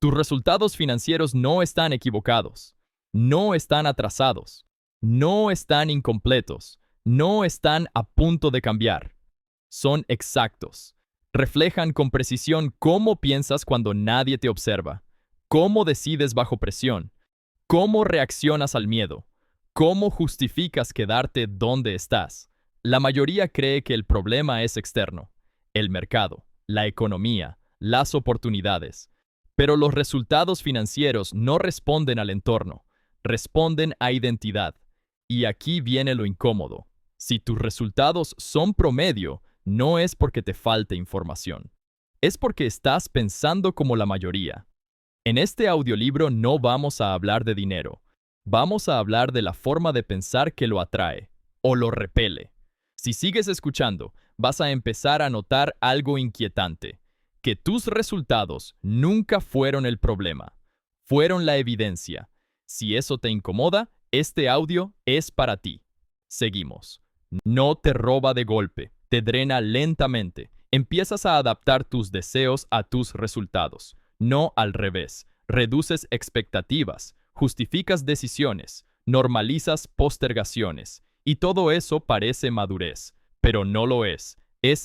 Tus resultados financieros no están equivocados, no están atrasados, no están incompletos, no están a punto de cambiar. Son exactos. Reflejan con precisión cómo piensas cuando nadie te observa, cómo decides bajo presión, cómo reaccionas al miedo, cómo justificas quedarte donde estás. La mayoría cree que el problema es externo, el mercado, la economía, las oportunidades. Pero los resultados financieros no responden al entorno, responden a identidad. Y aquí viene lo incómodo. Si tus resultados son promedio, no es porque te falte información. Es porque estás pensando como la mayoría. En este audiolibro no vamos a hablar de dinero. Vamos a hablar de la forma de pensar que lo atrae o lo repele. Si sigues escuchando, vas a empezar a notar algo inquietante, que tus resultados nunca fueron el problema, fueron la evidencia. Si eso te incomoda, este audio es para ti. Seguimos. No te roba de golpe, te drena lentamente. Empiezas a adaptar tus deseos a tus resultados, no al revés. Reduces expectativas, justificas decisiones, normalizas postergaciones. Y todo eso parece madurez, pero no lo es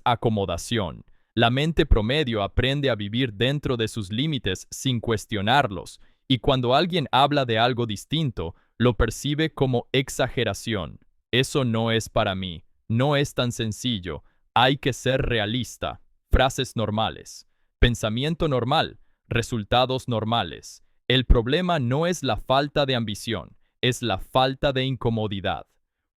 acomodación. La mente promedio aprende a vivir dentro de sus límites sin cuestionarlos, y cuando alguien habla de algo distinto, lo percibe como exageración. Eso no es para mí, no es tan sencillo, hay que ser realista. Frases normales, pensamiento normal, resultados normales. El problema no es la falta de ambición, es la falta de incomodidad.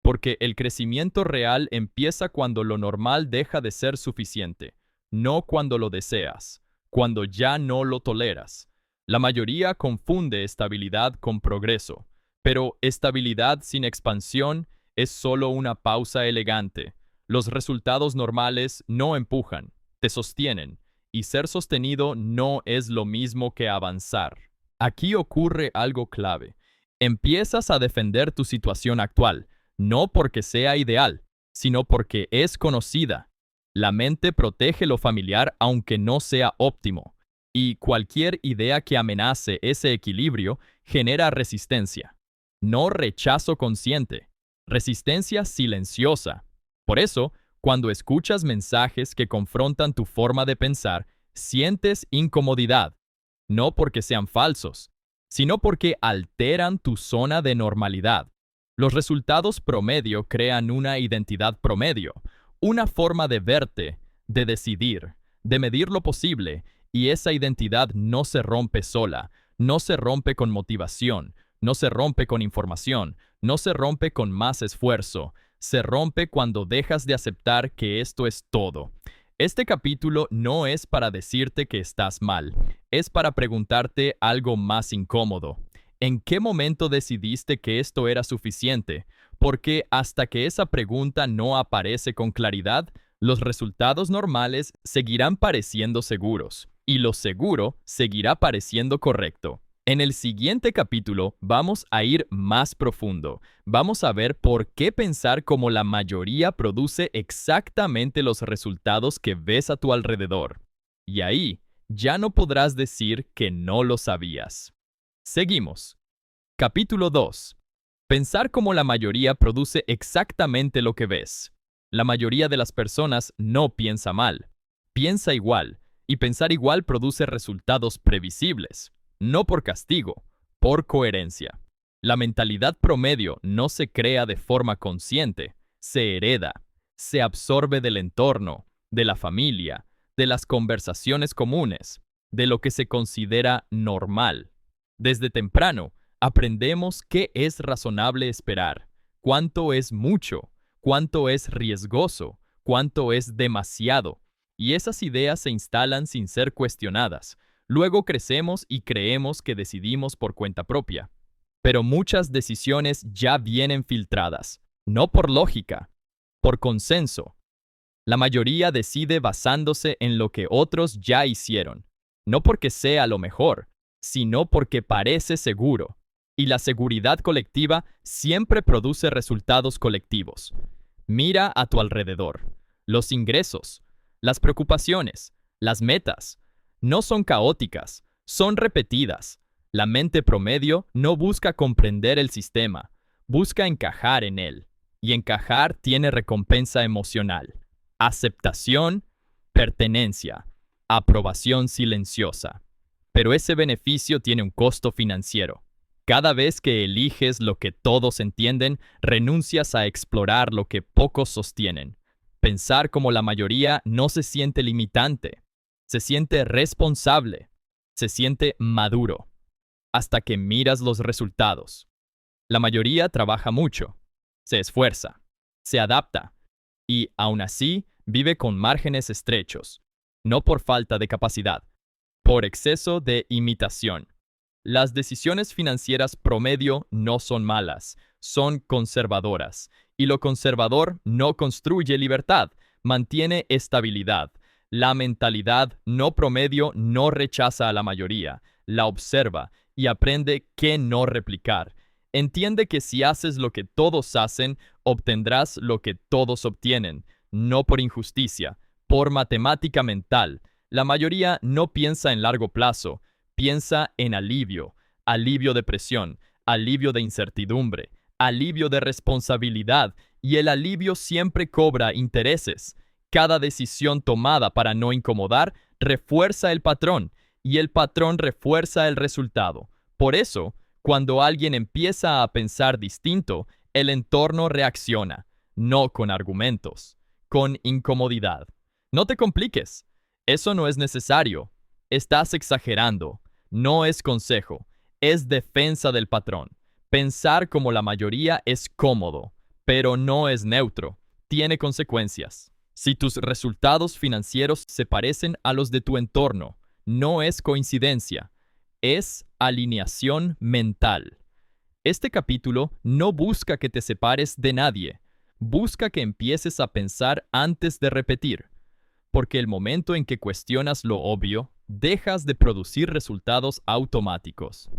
Porque el crecimiento real empieza cuando lo normal deja de ser suficiente, no cuando lo deseas, cuando ya no lo toleras. La mayoría confunde estabilidad con progreso, pero estabilidad sin expansión es solo una pausa elegante. Los resultados normales no empujan, te sostienen, y ser sostenido no es lo mismo que avanzar. Aquí ocurre algo clave. Empiezas a defender tu situación actual, no porque sea ideal, sino porque es conocida. La mente protege lo familiar aunque no sea óptimo, y cualquier idea que amenace ese equilibrio genera resistencia. No rechazo consciente, resistencia silenciosa. Por eso, cuando escuchas mensajes que confrontan tu forma de pensar, sientes incomodidad, no porque sean falsos, sino porque alteran tu zona de normalidad. Los resultados promedio crean una identidad promedio, una forma de verte, de decidir, de medir lo posible, y esa identidad no se rompe sola, no se rompe con motivación, no se rompe con información, no se rompe con más esfuerzo, se rompe cuando dejas de aceptar que esto es todo. Este capítulo no es para decirte que estás mal, es para preguntarte algo más incómodo. ¿En qué momento decidiste que esto era suficiente? Porque hasta que esa pregunta no aparece con claridad, los resultados normales seguirán pareciendo seguros, y lo seguro seguirá pareciendo correcto. En el siguiente capítulo vamos a ir más profundo. Vamos a ver por qué pensar como la mayoría produce exactamente los resultados que ves a tu alrededor. Y ahí ya no podrás decir que no lo sabías. Seguimos. Capítulo 2. Pensar como la mayoría produce exactamente lo que ves. La mayoría de las personas no piensa mal, piensa igual, y pensar igual produce resultados previsibles. No por castigo, por coherencia. La mentalidad promedio no se crea de forma consciente, se hereda, se absorbe del entorno, de la familia, de las conversaciones comunes, de lo que se considera normal. Desde temprano, aprendemos qué es razonable esperar, cuánto es mucho, cuánto es riesgoso, cuánto es demasiado, y esas ideas se instalan sin ser cuestionadas. Luego crecemos y creemos que decidimos por cuenta propia. Pero muchas decisiones ya vienen filtradas, no por lógica, por consenso. La mayoría decide basándose en lo que otros ya hicieron, no porque sea lo mejor, sino porque parece seguro. Y la seguridad colectiva siempre produce resultados colectivos. Mira a tu alrededor. Los ingresos, las preocupaciones, las metas, no son caóticas, Son repetidas. La mente promedio no busca comprender el sistema, busca encajar en él. Y encajar tiene recompensa emocional, aceptación, pertenencia, aprobación silenciosa. Pero ese beneficio tiene un costo financiero. Cada vez que eliges lo que todos entienden, renuncias a explorar lo que pocos sostienen. Pensar como la mayoría no se siente limitante, se siente responsable, se siente maduro, hasta que miras los resultados. La mayoría trabaja mucho, se esfuerza, se adapta y, aún así, vive con márgenes estrechos, no por falta de capacidad, por exceso de imitación. Las decisiones financieras promedio no son malas, son conservadoras, y lo conservador no construye libertad, mantiene estabilidad. La mentalidad no promedio no rechaza a la mayoría, la observa y aprende qué no replicar. Entiende que si haces lo que todos hacen, obtendrás lo que todos obtienen, no por injusticia, por matemática mental. La mayoría no piensa en largo plazo, piensa en alivio, alivio de presión, alivio de incertidumbre, alivio de responsabilidad, y el alivio siempre cobra intereses. Cada decisión tomada para no incomodar refuerza el patrón, y el patrón refuerza el resultado. Por eso, cuando alguien empieza a pensar distinto, el entorno reacciona, no con argumentos, con incomodidad. No te compliques. Eso no es necesario. Estás exagerando. No es consejo. Es defensa del patrón. Pensar como la mayoría es cómodo, pero no es neutro. Tiene consecuencias. Si tus resultados financieros se parecen a los de tu entorno, no es coincidencia. Es alineación mental. Este capítulo no busca que te separes de nadie. Busca que empieces a pensar antes de repetir. Porque el momento en que cuestionas lo obvio, dejas de producir resultados automáticos.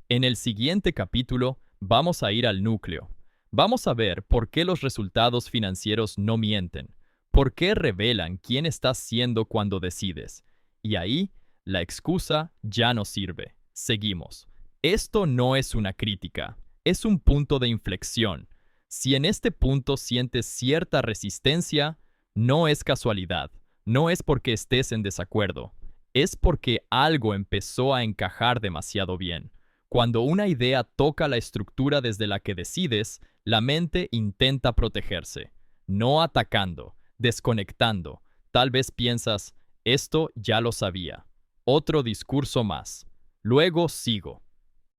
En el siguiente capítulo, vamos a ir al núcleo. Vamos a ver por qué los resultados financieros no mienten, por qué revelan quién estás siendo cuando decides. Y ahí, la excusa ya no sirve. Seguimos. Esto no es una crítica, es un punto de inflexión. Si en este punto sientes cierta resistencia, no es casualidad. No es porque estés en desacuerdo, es porque algo empezó a encajar demasiado bien. Cuando una idea toca la estructura desde la que decides, la mente intenta protegerse, no atacando, desconectando. Tal vez piensas, esto ya lo sabía. Otro discurso más. Luego sigo.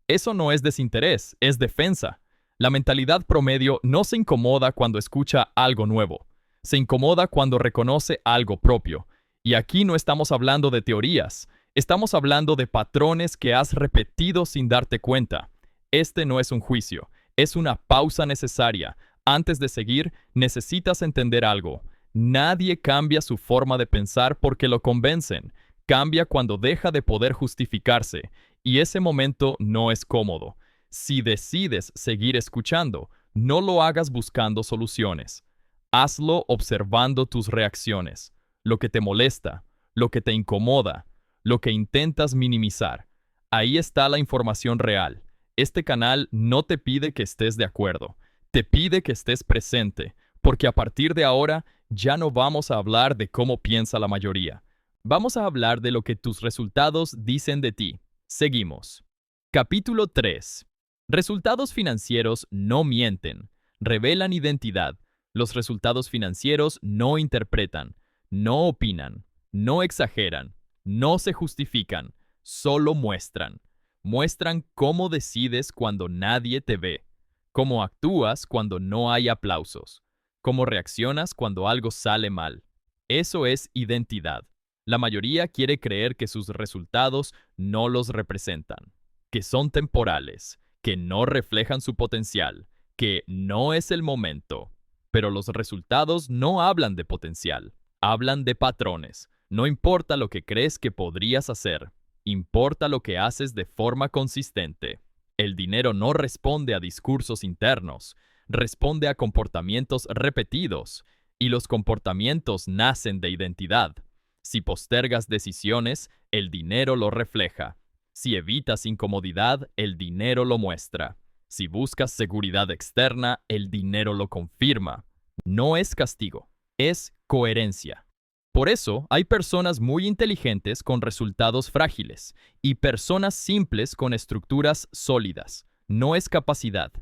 Eso no es desinterés, es defensa. La mentalidad promedio no se incomoda cuando escucha algo nuevo. Se incomoda cuando reconoce algo propio. Y aquí no estamos hablando de teorías, estamos hablando de patrones que has repetido sin darte cuenta. Este no es un juicio, es una pausa necesaria. Antes de seguir, necesitas entender algo. Nadie cambia su forma de pensar porque lo convencen. Cambia cuando deja de poder justificarse. Y ese momento no es cómodo. Si decides seguir escuchando, no lo hagas buscando soluciones. Hazlo observando tus reacciones, lo que te molesta, lo que te incomoda, lo que intentas minimizar. Ahí está la información real. Este canal no te pide que estés de acuerdo, te pide que estés presente, porque a partir de ahora ya no vamos a hablar de cómo piensa la mayoría. Vamos a hablar de lo que tus resultados dicen de ti. Seguimos. Capítulo 3. Resultados financieros no mienten, revelan identidad. Los resultados financieros no interpretan, no opinan, no exageran, no se justifican, solo muestran. Muestran cómo decides cuando nadie te ve, cómo actúas cuando no hay aplausos, cómo reaccionas cuando algo sale mal. Eso es identidad. La mayoría quiere creer que sus resultados no los representan, que son temporales, que no reflejan su potencial, que no es el momento. Pero los resultados no hablan de potencial, hablan de patrones. No importa lo que crees que podrías hacer, importa lo que haces de forma consistente. El dinero no responde a discursos internos, responde a comportamientos repetidos, y los comportamientos nacen de identidad. Si postergas decisiones, el dinero lo refleja. Si evitas incomodidad, el dinero lo muestra. Si buscas seguridad externa, el dinero lo confirma. No es castigo, es coherencia. Por eso, hay personas muy inteligentes con resultados frágiles y personas simples con estructuras sólidas. No es capacidad,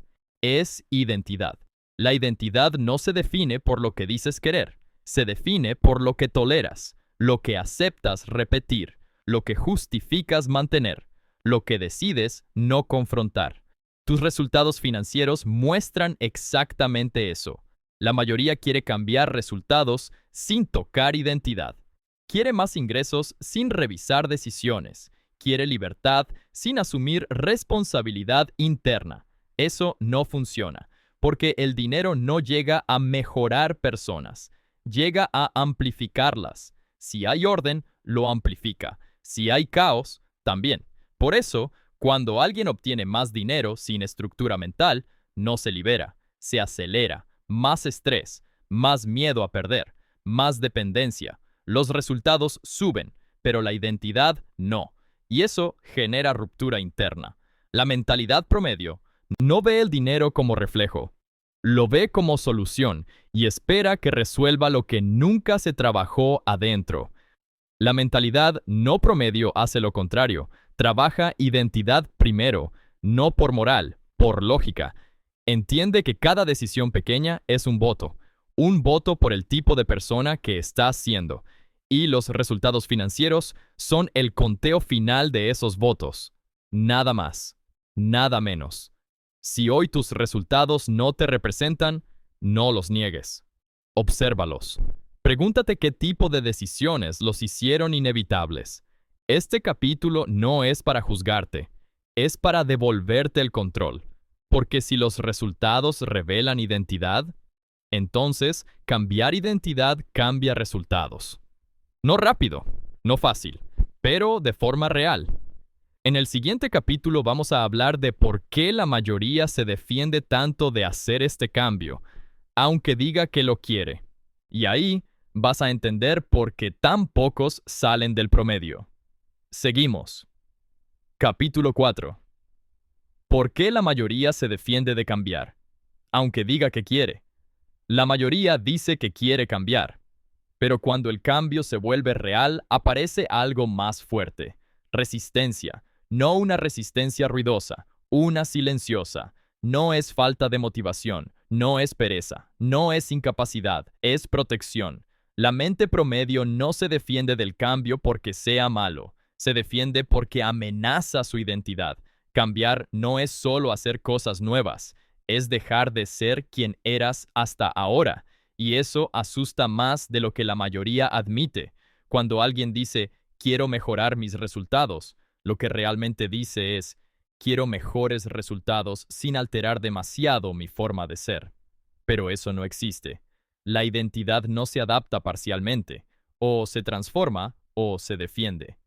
es identidad. La identidad no se define por lo que dices querer, se define por lo que toleras, lo que aceptas repetir, lo que justificas mantener, lo que decides no confrontar. Tus resultados financieros muestran exactamente eso. La mayoría quiere cambiar resultados sin tocar identidad. Quiere más ingresos sin revisar decisiones. Quiere libertad sin asumir responsabilidad interna. Eso no funciona, porque el dinero no llega a mejorar personas, llega a amplificarlas. Si hay orden, lo amplifica. Si hay caos, también. Por eso, cuando alguien obtiene más dinero sin estructura mental, no se libera, se acelera, más estrés, más miedo a perder, más dependencia. Los resultados suben, pero la identidad no. Y eso genera ruptura interna. La mentalidad promedio no ve el dinero como reflejo, lo ve como solución y espera que resuelva lo que nunca se trabajó adentro. La mentalidad no promedio hace lo contrario, trabaja identidad primero, no por moral, por lógica. Entiende que cada decisión pequeña es un voto por el tipo de persona que estás siendo, y los resultados financieros son el conteo final de esos votos. Nada más, nada menos. Si hoy tus resultados no te representan, no los niegues. Obsérvalos. Pregúntate qué tipo de decisiones los hicieron inevitables. Este capítulo no es para juzgarte, es para devolverte el control. Porque si los resultados revelan identidad, entonces cambiar identidad cambia resultados. No rápido, no fácil, pero de forma real. En el siguiente capítulo vamos a hablar de por qué la mayoría se defiende tanto de hacer este cambio, aunque diga que lo quiere. Y ahí vas a entender por qué tan pocos salen del promedio. Seguimos. Capítulo 4. ¿Por qué la mayoría se defiende de cambiar? Aunque diga que quiere. La mayoría dice que quiere cambiar. Pero cuando el cambio se vuelve real, aparece algo más fuerte. Resistencia. No una resistencia ruidosa, una silenciosa. No es falta de motivación, no es pereza, no es incapacidad, es protección. La mente promedio no se defiende del cambio porque sea malo, se defiende porque amenaza su identidad. Cambiar no es solo hacer cosas nuevas, es dejar de ser quien eras hasta ahora, y eso asusta más de lo que la mayoría admite. Cuando alguien dice, quiero mejorar mis resultados, lo que realmente dice es, quiero mejores resultados sin alterar demasiado mi forma de ser. Pero eso no existe. La identidad no se adapta parcialmente, o se transforma o se defiende.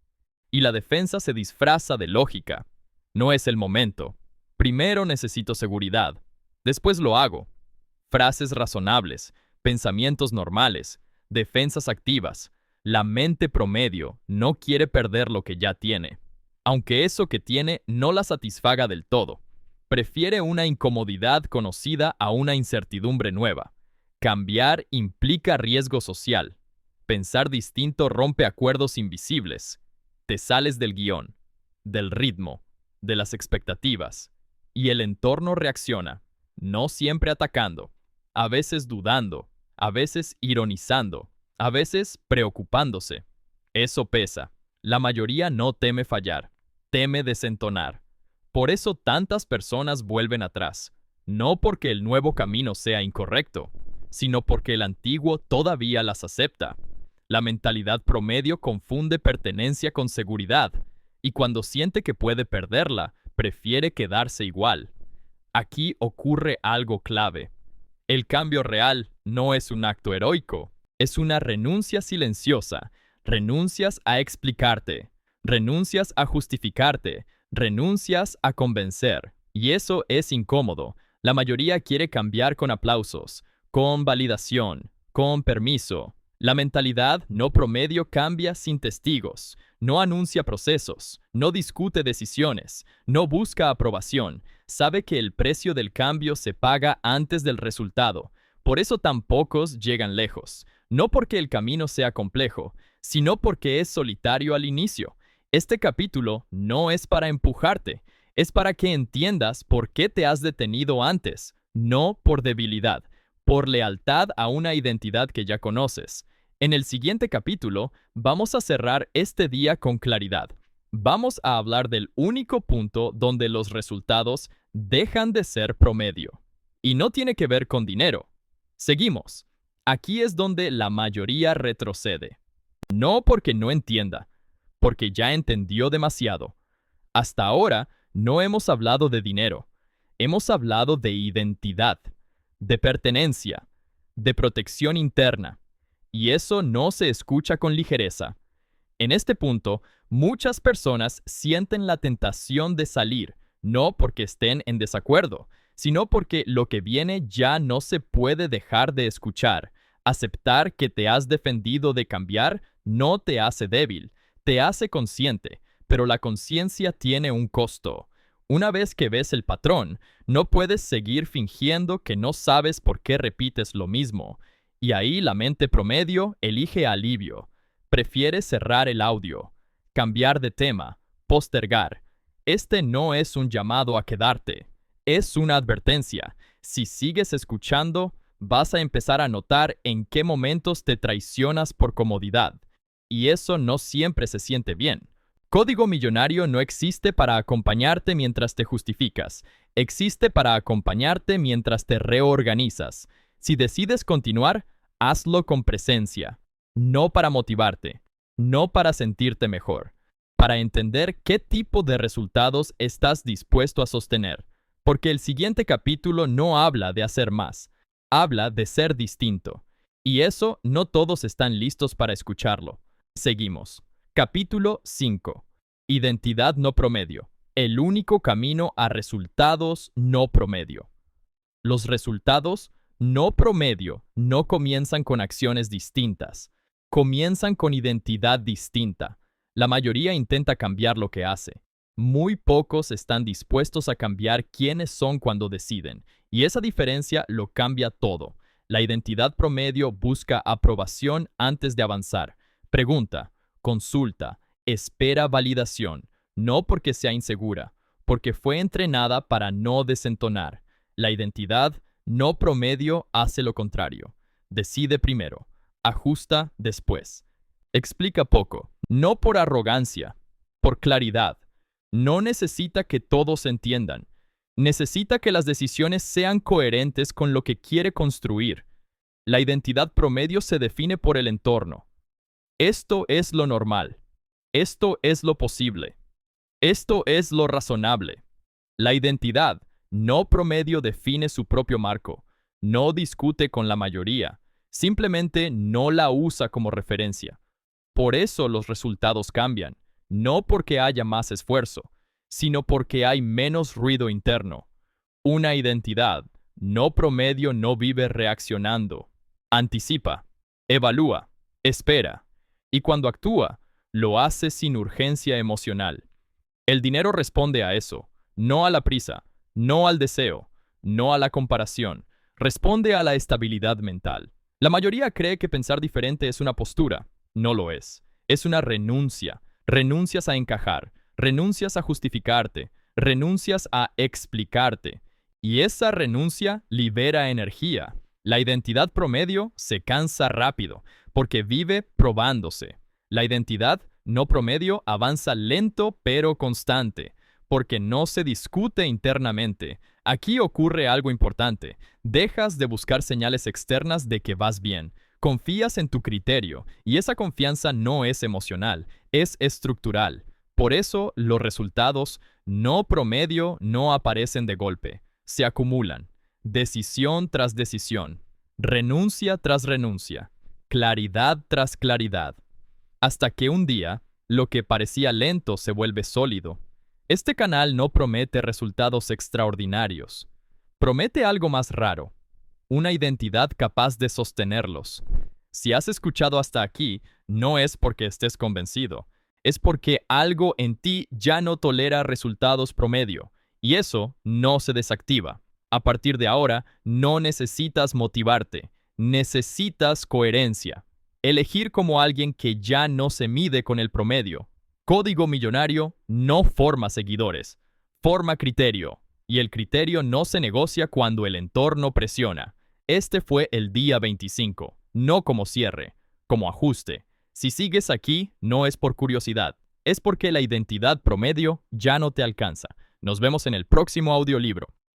Y la defensa se disfraza de lógica. No es el momento. Primero necesito seguridad. Después lo hago. Frases razonables, pensamientos normales, defensas activas. La mente promedio no quiere perder lo que ya tiene, aunque eso que tiene no la satisfaga del todo. Prefiere una incomodidad conocida a una incertidumbre nueva. Cambiar implica riesgo social. Pensar distinto rompe acuerdos invisibles. Te sales del guión, del ritmo, de las expectativas, y el entorno reacciona, no siempre atacando, a veces dudando, a veces ironizando, a veces preocupándose. Eso pesa. La mayoría no teme fallar, teme desentonar. Por eso tantas personas vuelven atrás, no porque el nuevo camino sea incorrecto, sino porque el antiguo todavía las acepta. La mentalidad promedio confunde pertenencia con seguridad, y cuando siente que puede perderla, prefiere quedarse igual. Aquí ocurre algo clave. El cambio real no es un acto heroico, es una renuncia silenciosa. Renuncias a explicarte, renuncias a justificarte, renuncias a convencer. Y eso es incómodo. La mayoría quiere cambiar con aplausos, con validación, con permiso. La mentalidad no promedio cambia sin testigos, no anuncia procesos, no discute decisiones, no busca aprobación, sabe que el precio del cambio se paga antes del resultado. Por eso tan pocos llegan lejos, no porque el camino sea complejo, sino porque es solitario al inicio. Este capítulo no es para empujarte, es para que entiendas por qué te has detenido antes, no por debilidad, por lealtad a una identidad que ya conoces. En el siguiente capítulo, vamos a cerrar este día con claridad. Vamos a hablar del único punto donde los resultados dejan de ser promedio. Y no tiene que ver con dinero. Seguimos. Aquí es donde la mayoría retrocede. No porque no entienda, porque ya entendió demasiado. Hasta ahora, no hemos hablado de dinero. Hemos hablado de identidad, de pertenencia, de protección interna. Y eso no se escucha con ligereza. En este punto, muchas personas sienten la tentación de salir, no porque estén en desacuerdo, sino porque lo que viene ya no se puede dejar de escuchar. Aceptar que te has defendido de cambiar no te hace débil, te hace consciente, pero la conciencia tiene un costo. Una vez que ves el patrón, no puedes seguir fingiendo que no sabes por qué repites lo mismo. Y ahí la mente promedio elige alivio. Prefiere cerrar el audio, cambiar de tema, postergar. Este no es un llamado a quedarte, es una advertencia. Si sigues escuchando, vas a empezar a notar en qué momentos te traicionas por comodidad. Y eso no siempre se siente bien. Código Millonario no existe para acompañarte mientras te justificas. Existe para acompañarte mientras te reorganizas. Si decides continuar, hazlo con presencia. No para motivarte, no para sentirte mejor. Para entender qué tipo de resultados estás dispuesto a sostener. Porque el siguiente capítulo no habla de hacer más. Habla de ser distinto. Y eso no todos están listos para escucharlo. Seguimos. Capítulo 5. Identidad no promedio. El único camino a resultados no promedio. Los resultados no promedio no comienzan con acciones distintas. Comienzan con identidad distinta. La mayoría intenta cambiar lo que hace. Muy pocos están dispuestos a cambiar quiénes son cuando deciden. Y esa diferencia lo cambia todo. La identidad promedio busca aprobación antes de avanzar. Pregunta, consulta, espera validación, no porque sea insegura, porque fue entrenada para no desentonar. La identidad no promedio hace lo contrario. Decide primero, ajusta después. Explica poco, no por arrogancia, por claridad. No necesita que todos entiendan. Necesita que las decisiones sean coherentes con lo que quiere construir. La identidad promedio se define por el entorno. Esto es lo normal. Esto es lo posible. Esto es lo razonable. La identidad no promedio define su propio marco. No discute con la mayoría. Simplemente no la usa como referencia. Por eso los resultados cambian. No porque haya más esfuerzo, sino porque hay menos ruido interno. Una identidad no promedio no vive reaccionando. Anticipa, evalúa, espera. Y cuando actúa, lo hace sin urgencia emocional. El dinero responde a eso, no a la prisa, no al deseo, no a la comparación. Responde a la estabilidad mental. La mayoría cree que pensar diferente es una postura. No lo es. Es una renuncia. Renuncias a encajar, renuncias a justificarte, renuncias a explicarte. Y esa renuncia libera energía. La identidad promedio se cansa rápido, porque vive probándose. La identidad no promedio avanza lento pero constante, porque no se discute internamente. Aquí ocurre algo importante. Dejas de buscar señales externas de que vas bien. Confías en tu criterio, y esa confianza no es emocional, es estructural. Por eso, los resultados no promedio no aparecen de golpe, se acumulan. Decisión tras decisión, renuncia tras renuncia, claridad tras claridad. Hasta que un día, lo que parecía lento se vuelve sólido. Este canal no promete resultados extraordinarios. Promete algo más raro. Una identidad capaz de sostenerlos. Si has escuchado hasta aquí, no es porque estés convencido, es porque algo en ti ya no tolera resultados promedio, y eso no se desactiva. A partir de ahora, no necesitas motivarte, necesitas coherencia. Elegir como alguien que ya no se mide con el promedio. Código Millonario no forma seguidores, forma criterio, y el criterio no se negocia cuando el entorno presiona. Este fue el día 25, no como cierre, como ajuste. Si sigues aquí, no es por curiosidad, es porque la identidad promedio ya no te alcanza. Nos vemos en el próximo audiolibro.